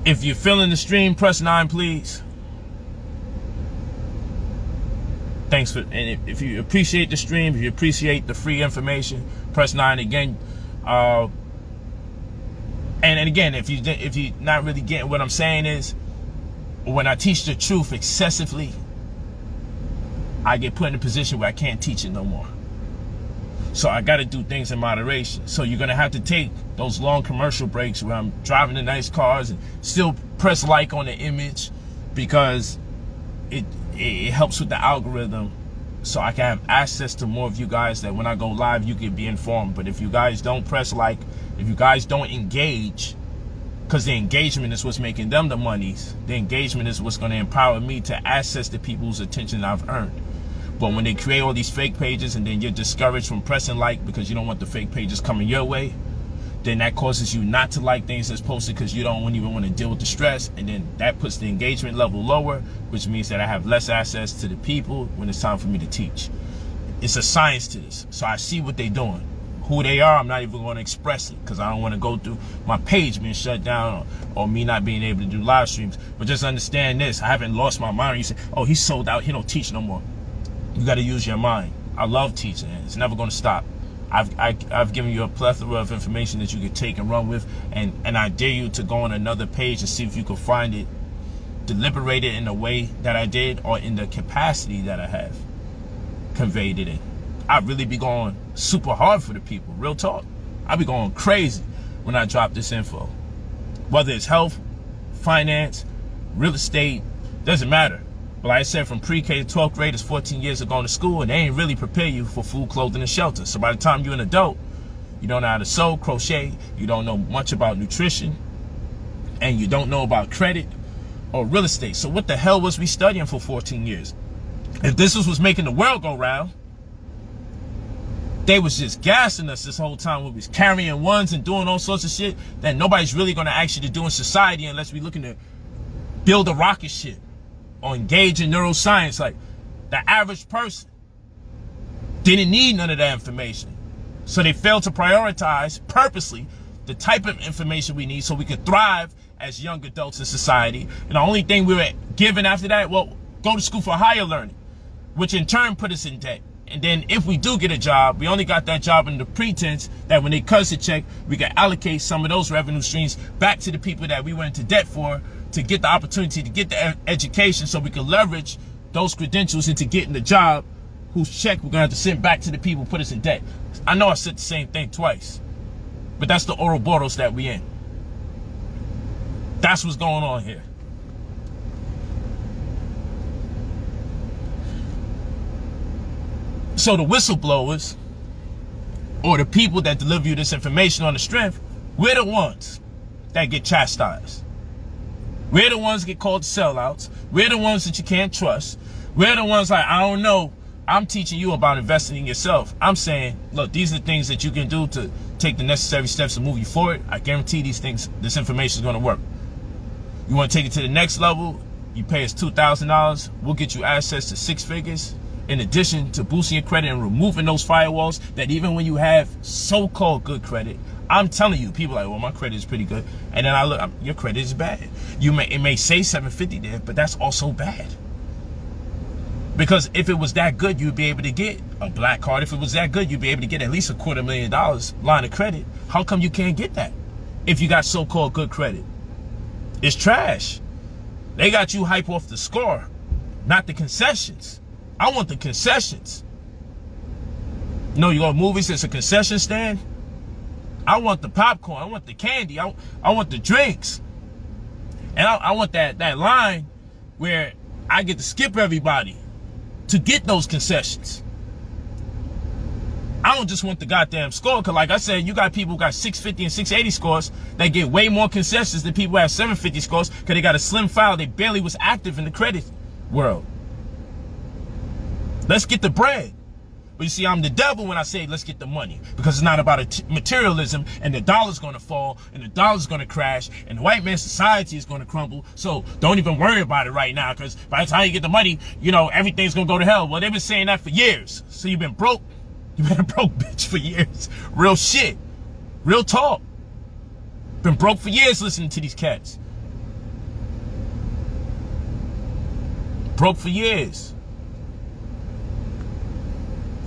if you're feeling the stream, press 9, please. Thanks for, and if you appreciate the stream, if you appreciate the free information, press 9 again. And again, if you're not really getting what I'm saying, is when I teach the truth excessively, I get put in a position where I can't teach it no more. So I got to do things in moderation. So you're gonna have to take those long commercial breaks where I'm driving the nice cars and still press like on the image, because it helps with the algorithm, so I can have access to more of you guys, that when I go live you can be informed. But if you guys don't press like, if you guys don't engage, Because the engagement is what's making them the monies. The engagement is what's going to empower me to access the people's attention I've earned. But when they create all these fake pages and then you're discouraged from pressing like because you don't want the fake pages coming your way, then that causes you not to like things that's posted because you don't even want to deal with the stress. And then that puts the engagement level lower, which means that I have less access to the people when it's time for me to teach. It's a science to this. So I see what they're doing. Who they are, I'm not even going to express it because I don't want to go through my page being shut down or me not being able to do live streams. But just understand this. I haven't lost my mind. You say, oh, he's sold out. He don't teach no more. You got to use your mind. I love teaching. It's never going to stop. I've given you a plethora of information that you can take and run with. And I dare you to go on another page and see if you can find it, deliberate it in the way that I did or in the capacity that I have conveyed it in. I really be going super hard for the people, real talk. I be going crazy when I drop this info. Whether it's health, finance, real estate, doesn't matter. But like I said, from pre-K to 12th grade, it's 14 years of going to school, and they ain't really prepare you for food, clothing, and shelter. So by the time you're an adult, you don't know how to sew, crochet, you don't know much about nutrition, and you don't know about credit or real estate. So what the hell was we studying for 14 years? If this was what's making the world go round, they was just gassing us this whole time. We was carrying ones and doing all sorts of shit that nobody's really going to ask you to do in society unless we're looking to build a rocket ship or engage in neuroscience. Like, the average person didn't need none of that information. So they failed to prioritize purposely the type of information we need so we could thrive as young adults in society. And the only thing we were given after that, well, go to school for higher learning, which in turn put us in debt. And then if we do get a job, we only got that job in the pretense that when they cut us a check, we can allocate some of those revenue streams back to the people that we went into debt for to get the opportunity to get the education so we can leverage those credentials into getting the job whose check we're going to have to send back to the people who put us in debt. I know I said the same thing twice, but that's the Ouroboros that we in. That's what's going on here. So the whistleblowers, or the people that deliver you this information on the strength, we're the ones that get chastised. We're the ones that get called sellouts. We're the ones that you can't trust. We're the ones like, I don't know. I'm teaching you about investing in yourself. I'm saying, look, these are the things that you can do to take the necessary steps to move you forward. I guarantee these things, this information is going to work. You want to take it to the next level? You pay us $2,000. We'll get you access to 6 figures. In addition to boosting your credit and removing those firewalls that even when you have so-called good credit, I'm telling you, people are like, well, my credit is pretty good. And then I look, your credit is bad. It may say 750 there, but that's also bad. Because if it was that good, you'd be able to get a black card. If it was that good, you'd be able to get at least $250,000 line of credit. How come you can't get that if you got so-called good credit? It's trash. They got you hype off the score, not the concessions. I want the concessions. You know, you go to movies, it's a concession stand. I want the popcorn. I want the candy. I want the drinks. And I want that line where I get to skip everybody to get those concessions. I don't just want the goddamn score, because like I said, you got people who got 650 and 680 scores that get way more concessions than people who have 750 scores because they got a slim file. They barely was active in the credit world. Let's get the bread. But you see, I'm the devil when I say let's get the money, because it's not about materialism and the dollar's going to fall and the dollar's going to crash and the white man's society is going to crumble. So don't even worry about it right now, because by the time you get the money, you know, everything's going to go to hell. Well, they've been saying that for years. So you've been broke. You've been a broke bitch for years. Real shit. Real talk. Been broke for years listening to these cats. Broke for years.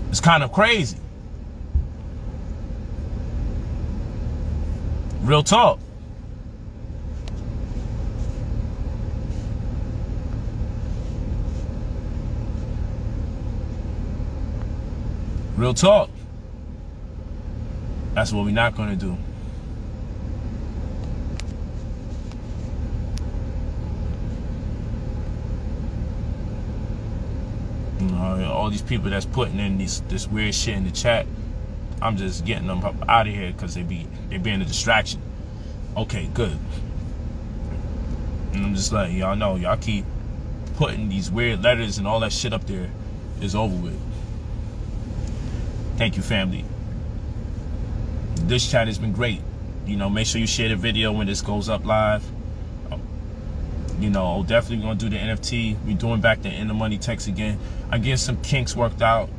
It's kind of crazy. Real talk. Real talk. That's what we're not going to do. You know, all these people that's putting in this weird shit in the chat, I'm just getting them out of here because they being a distraction. Okay, good. And I'm just letting y'all know, y'all keep putting these weird letters and all that shit up there, is over with. Thank you, family. This chat has been great. You know, make sure you share the video when this goes up live. You know, definitely gonna do the NFT. We're doing back the In the Money text again. I'm getting some kinks worked out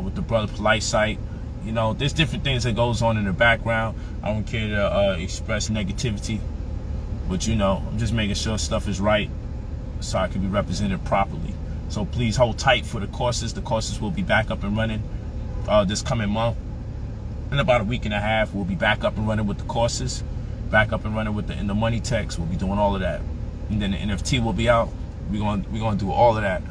with the Brother Polight site. You know, there's different things that goes on in the background. I don't care to express negativity, but you know, I'm just making sure stuff is right so I can be represented properly. So please hold tight for the courses. The courses will be back up and running this coming month. In about a week and a half, we'll be back up and running with the courses, back up and running with the In the Money text. We'll be doing all of that, and then the NFT will be out. We're gonna do all of that.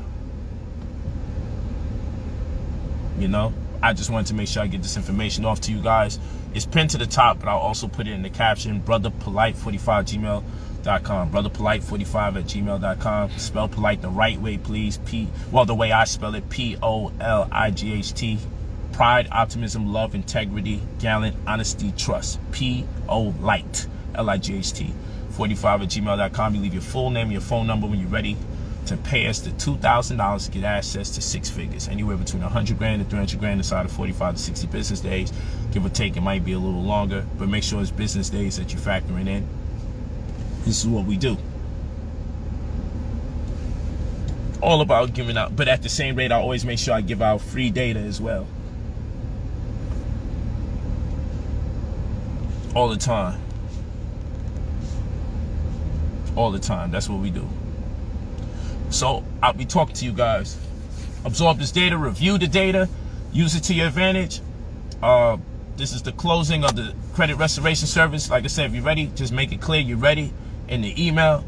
You know, I just wanted to make sure I get this information off to you guys. It's pinned to the top, but I'll also put it in the caption. brotherpolight45@gmail.com. brotherpolight45@gmail.com. Spell polite the right way, please. The way I spell it, Polight. Pride, optimism, love, integrity, gallant, honesty, trust. Polight, Light, 45@gmail.com. You leave your full name, your phone number when you're ready to pay us the $2,000 to get access to 6 figures. Anywhere between 100 grand and 300 grand inside of 45 to 60 business days. Give or take, it might be a little longer, but make sure it's business days that you're factoring in. This is what we do. All about giving out, but at the same rate, I always make sure I give out free data as well. All the time. All the time. That's what we do. So I'll be talking to you guys. Absorb this data, review the data, use it to your advantage. This is the closing of the credit restoration service. Like I said, if you're ready, just make it clear you're ready in the email.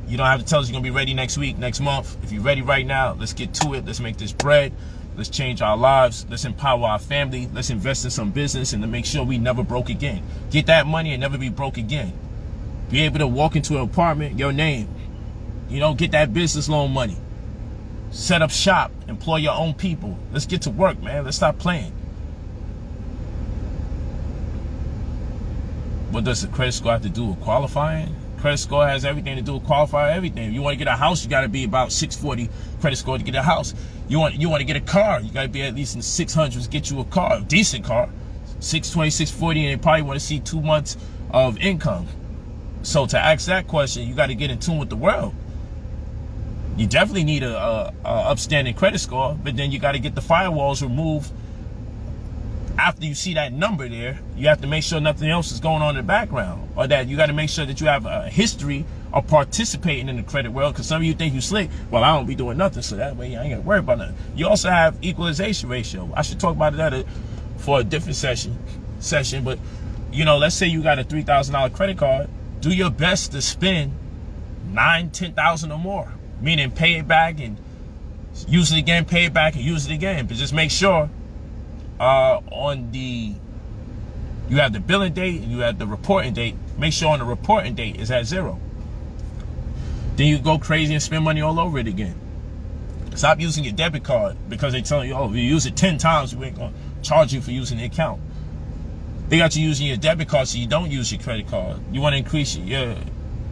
You don't have to tell us you're going to be ready next week, next month. If you're ready right now, let's get to it. Let's make this bread. Let's change our lives. Let's empower our family. Let's invest in some business and to make sure we never broke again. Get that money and never be broke again. Be able to walk into an apartment, your name. You know, get that business loan money. Set up shop. Employ your own people. Let's get to work, man. Let's stop playing. What does the credit score have to do with qualifying? Credit score has everything to do with qualifying everything. If you want to get a house, you got to be about 640 credit score to get a house. You want to get a car, you got to be at least in the 600s to get you a car, a decent car. 620, 640, and they probably want to see 2 months of income. So to ask that question, you got to get in tune with the world. You definitely need a upstanding credit score, but then you got to get the firewalls removed. After you see that number there, you have to make sure nothing else is going on in the background, or that you got to make sure that you have a history of participating in the credit world. Because some of you think you slick. Well, I don't be doing nothing, so that way I ain't got to worry about nothing. You also have equalization ratio. I should talk about that for a different session. But you know, let's say you got a $3,000 credit card. Do your best to spend $9,000, $10,000 or more. Meaning pay it back and use it again, pay it back and use it again. But just make sure you have the billing date and you have the reporting date. Make sure on the reporting date is at 0. Then you go crazy and spend money all over it again. Stop using your debit card because they tell you, oh, if you use it 10 times, we ain't gonna charge you for using the account. They got you using your debit card so you don't use your credit card. You want to increase your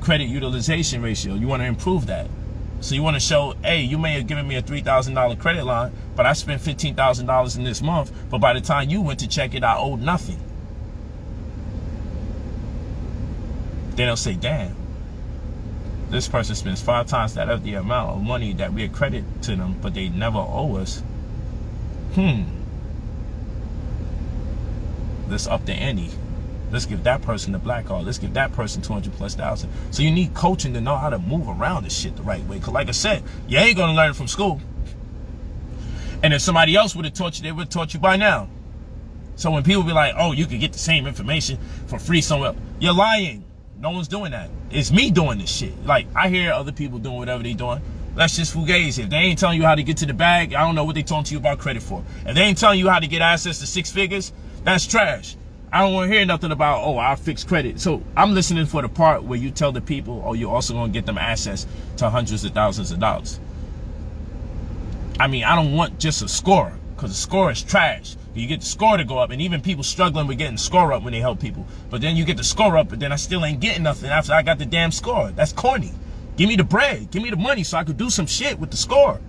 credit utilization ratio. You want to improve that. So you want to show, hey, you may have given me a $3,000 credit line, but I spent $15,000 in this month. But by the time you went to check it, I owed nothing. Then they'll say, damn, this person spends 5 times that of the amount of money that we accredit to them, but they never owe us. Let's up the ante. Let's give that person the black card. Let's give that person 200,000+. So you need coaching to know how to move around this shit the right way. Because like I said, you ain't going to learn it from school. And if somebody else would have taught you, they would have taught you by now. So when people be like, oh, you could get the same information for free somewhere, you're lying. No one's doing that. It's me doing this shit. Like, I hear other people doing whatever they doing. That's just fugazi. If they ain't telling you how to get to the bag, I don't know what they talking to you about credit for. If they ain't telling you how to get access to 6 figures, that's trash. I don't want to hear nothing about, oh, I'll fix credit. So I'm listening for the part where you tell the people, oh, you're also going to get them access to hundreds of thousands of dollars. I mean, I don't want just a score. because the score is trash. You get the score to go up, and even people struggling with getting the score up when they help people. But then you get the score up, but then I still ain't getting nothing after I got the damn score. That's corny. Give me the bread. Give me the money so I could do some shit with the score.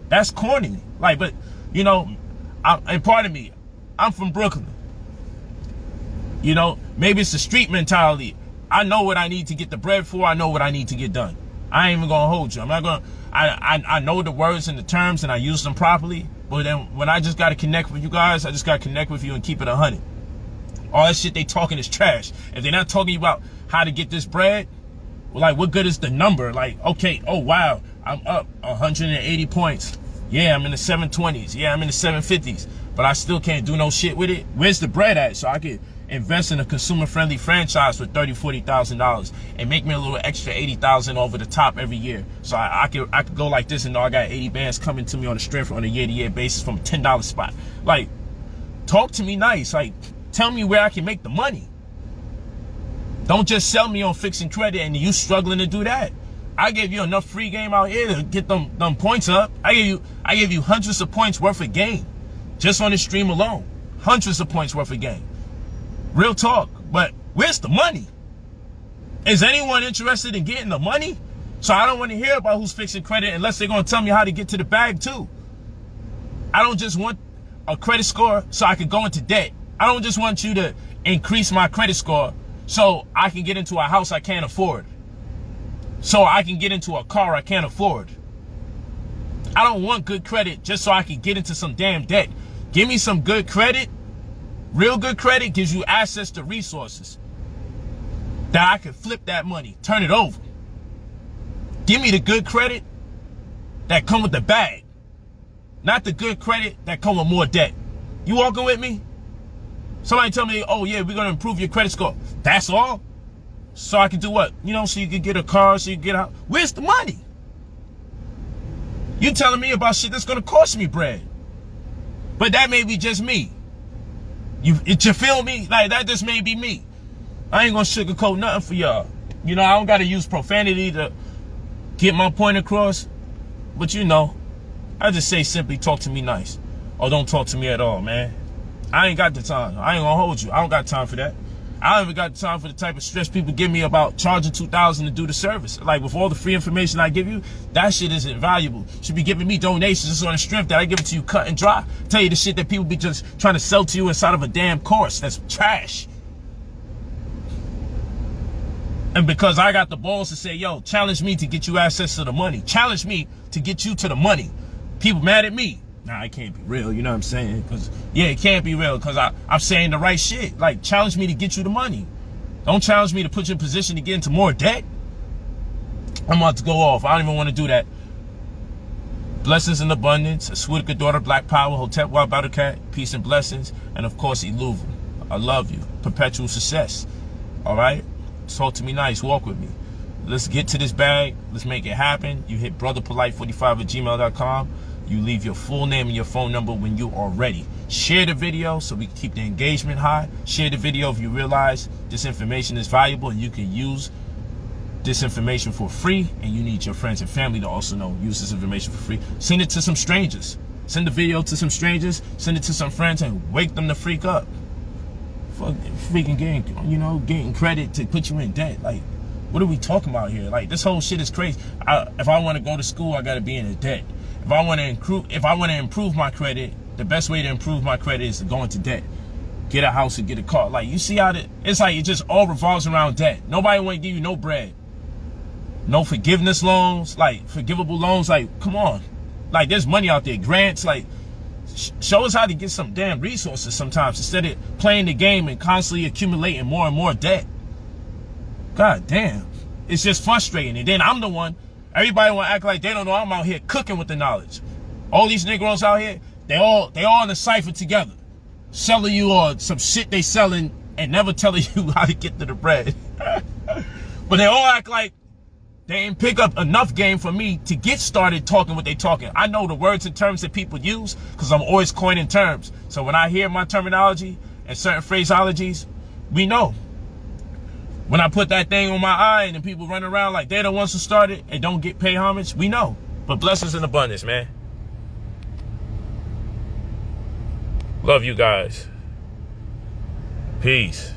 That's corny. Like, but, you know, and pardon me, I'm from Brooklyn. You know, maybe it's the street mentality. I know what I need to get the bread for. I know what I need to get done. I ain't even gonna hold you. I'm not gonna, I know the words and the terms and I use them properly. But then when I just gotta connect with you guys, I just gotta connect with you and keep it 100. All that shit they talking is trash. If they're not talking about how to get this bread, well, like, what good is the number? Like, okay, oh wow, I'm up 180 points. Yeah, I'm in the 720s. Yeah, I'm in the 750s. But I still can't do no shit with it. Where's the bread at? So I could invest in a consumer-friendly franchise for $30,000, $40,000 and make me a little extra 80,000 over the top every year. So I could go like this and know I got 80 bands coming to me on the strength on a year-to-year basis from a $10 spot. Like, talk to me nice. Like, tell me where I can make the money. Don't just sell me on fixing credit and you struggling to do that. I gave you enough free game out here to get them points up. I gave you hundreds of points worth of game just on the stream alone. Hundreds of points worth of game. Real talk. But where's the money? Is anyone interested in getting the money? So I don't want to hear about who's fixing credit unless they're going to tell me how to get to the bag too. I don't just want a credit score so I can go into debt. I don't just want you to increase my credit score so I can get into a house I can't afford. So I can get into a car I can't afford. I don't want good credit just so I can get into some damn debt. Give me some good credit. Real good credit gives you access to resources that I can flip that money, turn it over. Give me the good credit that come with the bag, not the good credit that come with more debt. You walking with me? Somebody tell me, oh yeah, we're going to improve your credit score. That's all? So I can do what? You know, so you can get a car, so you can get out. Where's the money? You telling me about shit that's going to cost me bread. But that may be just me. You feel me? Like, that just may be me. I ain't gonna sugarcoat nothing for y'all. You know, I don't gotta use profanity to get my point across. But you know, I just say simply talk to me nice. Or don't talk to me at all, man. I ain't got the time. I ain't gonna hold you. I don't got time for that. I don't even got time for the type of stress people give me about charging $2,000 to do the service. Like, with all the free information I give you, that shit isn't valuable. You should be giving me donations just on the strength that I give it to you cut and dry. Tell you the shit that people be just trying to sell to you inside of a damn course. That's trash. And because I got the balls to say, yo, challenge me to get you access to the money. Challenge me to get you to the money. People mad at me. Nah, it can't be real, you know what I'm saying? Because, yeah, it can't be real because I'm saying the right shit. Like, challenge me to get you the money. Don't challenge me to put you in position to get into more debt. I'm about to go off. I don't even want to do that. Blessings and abundance. Pharmaceutical daughter, Black Power, Hotep Wild Battle Cat, peace and blessings. And, of course, Iluva. I love you. Perpetual success. All right? Talk to me nice. Walk with me. Let's get to this bag. Let's make it happen. You hit brotherpolight45@gmail.com. You leave your full name and your phone number when you are ready. Share the video so we can keep the engagement high. Share the video if you realize this information is valuable and you can use this information for free, and you need your friends and family to also know use this information for free. Send it to some strangers. Send the video to some strangers. Send it to some friends and wake them the freak up. Fuck, freaking getting credit to put you in debt. Like, what are we talking about here? Like, this whole shit is crazy. If I want to go to school, I got to be in a debt. If I want to improve my credit, the best way to improve my credit is to go into debt. Get a house or get a car. Like, you see how it's like it just all revolves around debt. Nobody want to give you no bread. No forgiveness loans, like forgivable loans. Like, come on. Like, there's money out there. Grants, like, show us how to get some damn resources sometimes instead of playing the game and constantly accumulating more and more debt. God damn. It's just frustrating. And then I'm the one. Everybody want to act like they don't know I'm out here cooking with the knowledge. All these Negroes out here, they all in the cipher together, selling you or some shit they selling and never telling you how to get to the bread. But they all act like they ain't pick up enough game for me to get started talking what they talking. I know the words and terms that people use because I'm always coining terms. So when I hear my terminology and certain phraseologies, we know. When I put that thing on my eye and then people run around like they're the ones who started and don't get pay homage, we know. But blessings and abundance, man. Love you guys. Peace.